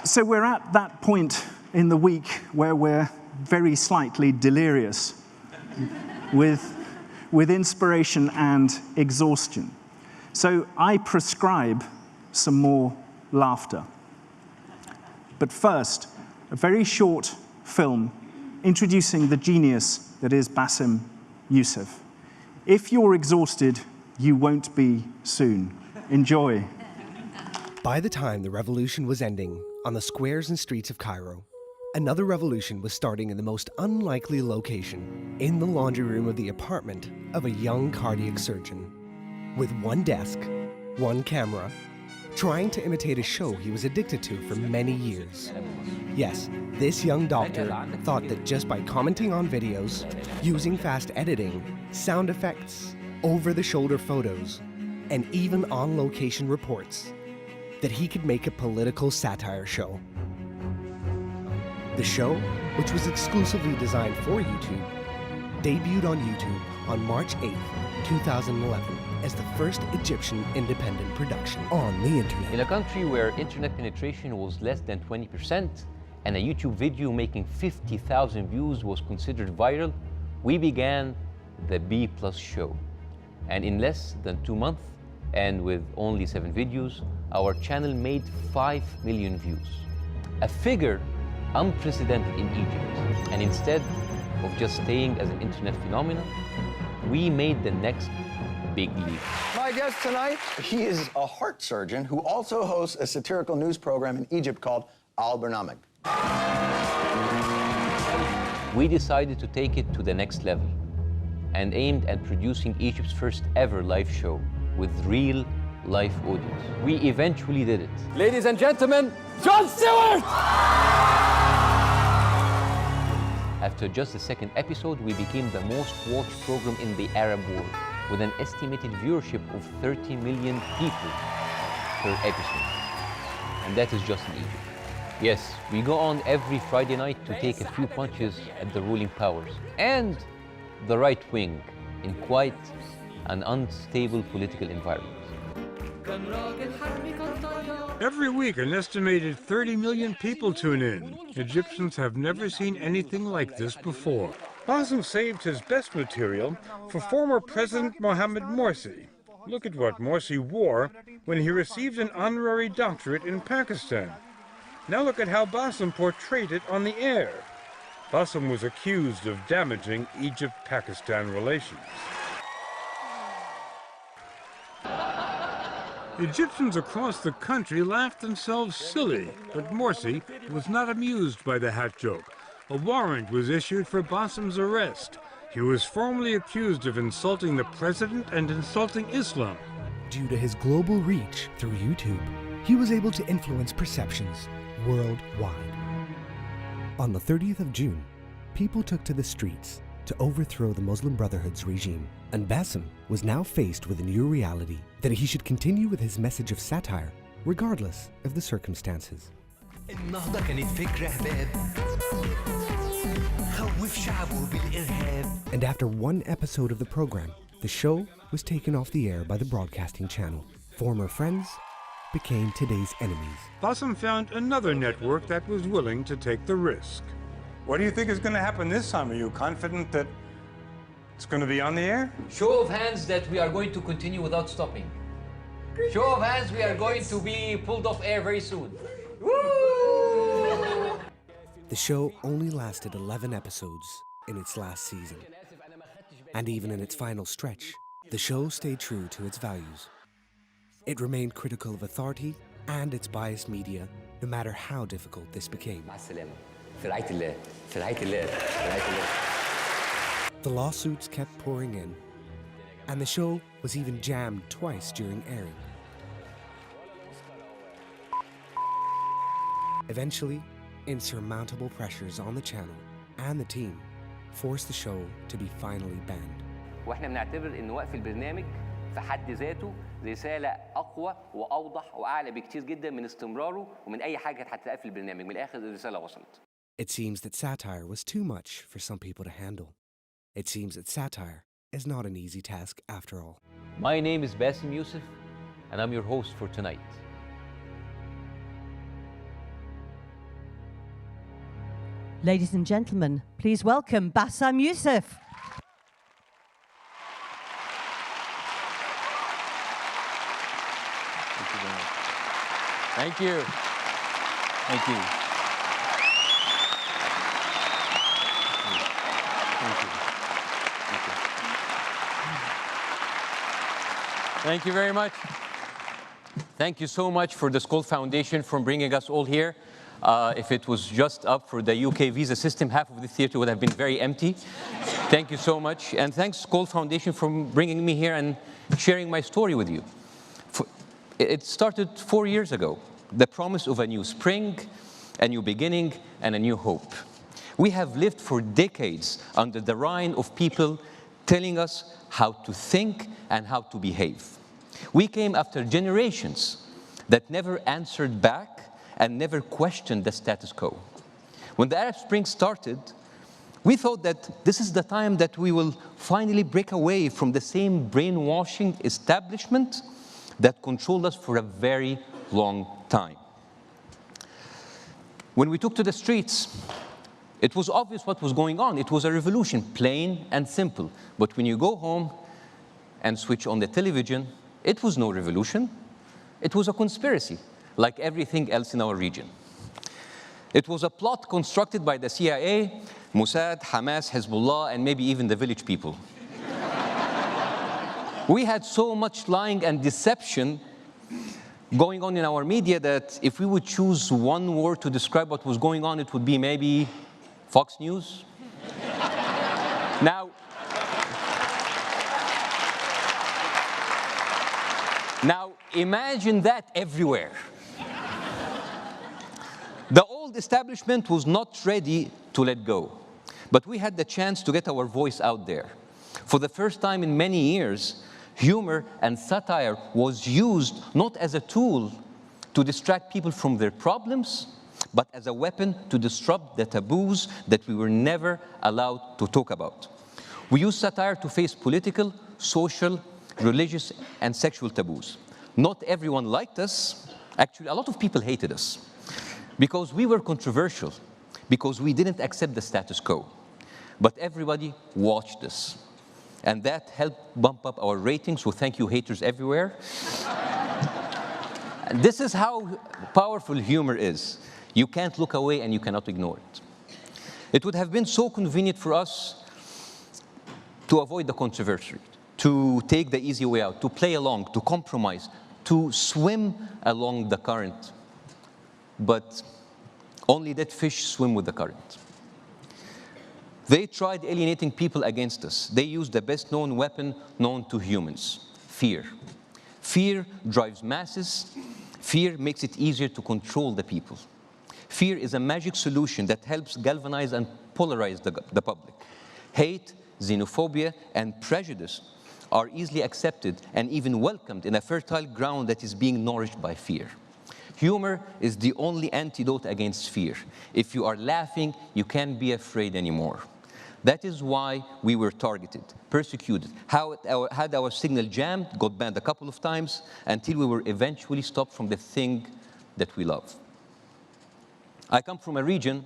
So we're at that point in the week where we're very slightly delirious with inspiration and exhaustion. So I prescribe some more laughter. But first, a very short film introducing the genius that is Bassem Youssef. If you're exhausted, you won't be soon. Enjoy. By the time the revolution was ending on the squares and streets of Cairo, another revolution was starting in the most unlikely location, in the laundry room of the apartment of a young cardiac surgeon. With one desk, one camera, trying to imitate a show he was addicted to for many years. Yes, this young doctor thought that just by commenting on videos, using fast editing, sound effects, over-the-shoulder photos, and even on-location reports, that he could make a political satire show. The show, which was exclusively designed for YouTube, debuted on YouTube on March 8th, 2011, as the first Egyptian independent production on the internet. In a country where internet penetration was less than 20% and a YouTube video making 50,000 views was considered viral, we began the B+ show. And in less than 2 months, and with only 7 videos, our channel made 5 million views. A figure unprecedented in Egypt. And instead of just staying as an internet phenomenon, we made the next big leap. My guest tonight, he is a heart surgeon who also hosts a satirical news program in Egypt called Al Barnamij. We decided to take it to the next level and aimed at producing Egypt's first ever live show with real live audience. We eventually did it. Ladies and gentlemen, Jon Stewart! After just the second episode, we became the most watched program in the Arab world, with an estimated viewership of 30 million people per episode. And that is just in Egypt. Yes, we go on every Friday night to take a few punches at the ruling powers and the right wing in quite an unstable political environment. Every week, an estimated 30 million people tune in. Egyptians have never seen anything like this before. Bassem saved his best material for former President Mohamed Morsi. Look at what Morsi wore when he received an honorary doctorate in Pakistan. Now look at how Bassem portrayed it on the air. Bassem was accused of damaging Egypt-Pakistan relations. Egyptians across the country laughed themselves silly, but Morsi was not amused by the hat joke. A warrant was issued for Bassem's arrest. He was formally accused of insulting the president and insulting Islam. Due to his global reach through YouTube, he was able to influence perceptions worldwide. On the 30th of June, people took to the streets to overthrow the Muslim Brotherhood's regime, and Bassem was now faced with a new reality that he should continue with his message of satire, regardless of the circumstances. And after one episode of the program, the show was taken off the air by the broadcasting channel. Former friends became today's enemies. Bassem found another network that was willing to take the risk. What do you think is going to happen this time? Are you confident that it's going to be on the air? Show of hands that we are going to continue without stopping. Show of hands, we are going to be pulled off air very soon. Woo! The show only lasted 11 episodes in its last season. And even in its final stretch, the show stayed true to its values. It remained critical of authority and its biased media, no matter how difficult this became. The lawsuits kept pouring in, and the show was even jammed twice during airing. Eventually, insurmountable pressures on the channel and the team forced the show to be finally banned. واحنا بنعتبر ان وقف البرنامج في حد ذاته رسالة أقوى وأوضح وأعلى بكتير جدا من استمراره ومن أي حاجة كانت هتتقال في البرنامج. من الآخر الرسالة وصلت. It seems that satire was too much for some people to handle. It seems that satire is not an easy task after all. My name is Bassem Youssef, and I'm your host for tonight. Ladies and gentlemen, please welcome Bassem Youssef. Thank you. Thank you. Thank you. Thank you very much. Thank you so much for the Skoll Foundation for bringing us all here. If it was just up for the UK visa system, half of the theater would have been very empty. Thank you so much. And thanks, Skoll Foundation, for bringing me here and sharing my story with you. It started 4 years ago, the promise of a new spring, a new beginning, and a new hope. We have lived for decades under the reign of people telling us how to think and how to behave. We came after generations that never answered back and never questioned the status quo. When the Arab Spring started, we thought that this is the time that we will finally break away from the same brainwashing establishment that controlled us for a very long time. When we took to the streets, it was obvious what was going on. It was a revolution, plain and simple. But when you go home and switch on the television, it was no revolution. It was a conspiracy, like everything else in our region. It was a plot constructed by the CIA, Mossad, Hamas, Hezbollah, and maybe even the village people. We had so much lying and deception going on in our media that if we would choose one word to describe what was going on, it would be maybe Fox News. Now imagine that everywhere. The old establishment was not ready to let go, but we had the chance to get our voice out there. For the first time in many years, humor and satire was used not as a tool to distract people from their problems, but as a weapon to disrupt the taboos that we were never allowed to talk about. We used satire to face political, social, religious, and sexual taboos. Not everyone liked us. Actually, a lot of people hated us because we were controversial, because we didn't accept the status quo. But everybody watched us. And that helped bump up our ratings, so thank you, haters everywhere. And this is how powerful humor is. You can't look away and you cannot ignore it. It would have been so convenient for us to avoid the controversy, to take the easy way out, to play along, to compromise, to swim along the current. But only dead fish swim with the current. They tried alienating people against us. They used the best-known weapon known to humans, fear. Fear drives masses. Fear makes it easier to control the people. Fear is a magic solution that helps galvanize and polarize the public. Hate, xenophobia, and prejudice are easily accepted and even welcomed in a fertile ground that is being nourished by fear. Humor is the only antidote against fear. If you are laughing, you can't be afraid anymore. That is why we were targeted, persecuted, had our signal jammed, got banned a couple of times, until we were eventually stopped from the thing that we love. I come from a region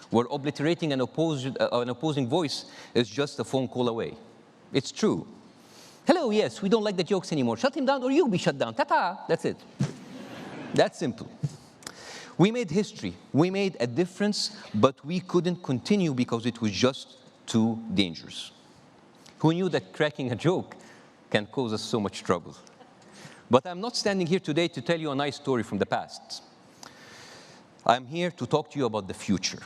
where obliterating an opposing voice is just a phone call away. It's true. Hello, yes, we don't like the jokes anymore. Shut him down or you'll be shut down. Ta-ta, that's it. That's simple. We made history, we made a difference, but we couldn't continue because it was just too dangerous. Who knew that cracking a joke can cause us so much trouble? But I'm not standing here today to tell you a nice story from the past. I'm here to talk to you about the future.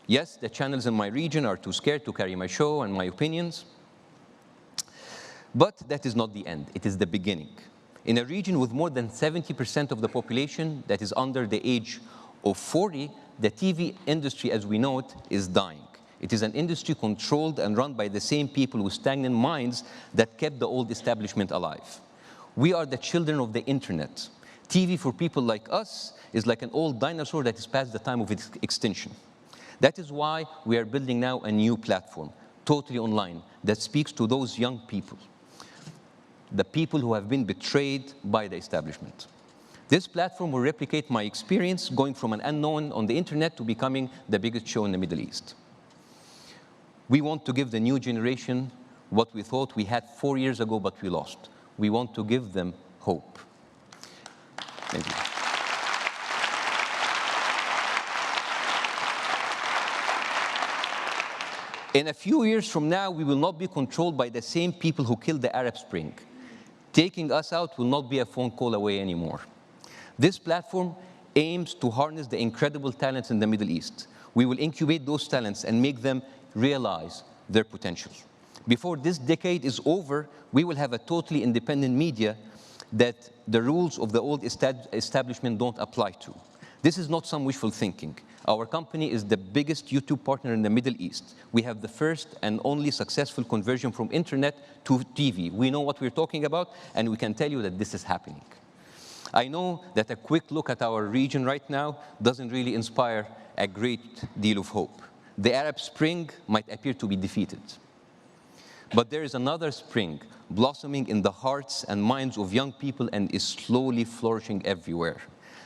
Yes, the channels in my region are too scared to carry my show and my opinions, but that is not the end, it is the beginning. In a region with more than 70% of the population that is under the age of 40, the TV industry as we know it is dying. It is an industry controlled and run by the same people with stagnant minds that kept the old establishment alive. We are the children of the internet. TV for people like us is like an old dinosaur that is past the time of its extinction. That is why we are building now a new platform, totally online, that speaks to those young people, the people who have been betrayed by the establishment. This platform will replicate my experience going from an unknown on the internet to becoming the biggest show in the Middle East. We want to give the new generation what we thought we had 4 years ago, but we lost. We want to give them hope. Thank you. In a few years from now, we will not be controlled by the same people who killed the Arab Spring. Taking us out will not be a phone call away anymore. This platform aims to harness the incredible talents in the Middle East. We will incubate those talents and make them realize their potential. Before this decade is over, we will have a totally independent media that the rules of the old establishment don't apply to. This is not some wishful thinking. Our company is the biggest YouTube partner in the Middle East. We have the first and only successful conversion from internet to TV. We know what we're talking about, and we can tell you that this is happening. I know that a quick look at our region right now doesn't really inspire a great deal of hope. The Arab Spring might appear to be defeated. But there is another spring blossoming in the hearts and minds of young people and is slowly flourishing everywhere.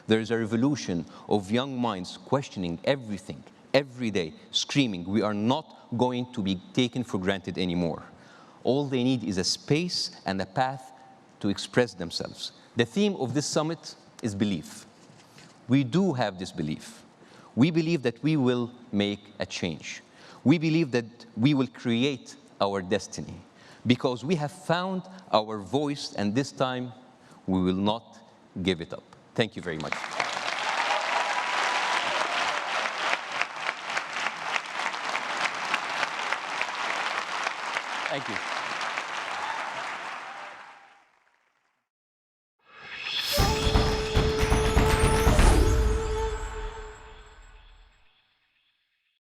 There is a revolution of young minds questioning everything, every day, screaming, we are not going to be taken for granted anymore. All they need is a space and a path to express themselves. The theme of this summit is belief. We do have this belief. We believe that we will make a change. We believe that we will create our destiny because we have found our voice, and this time we will not give it up. Thank you very much. Thank you.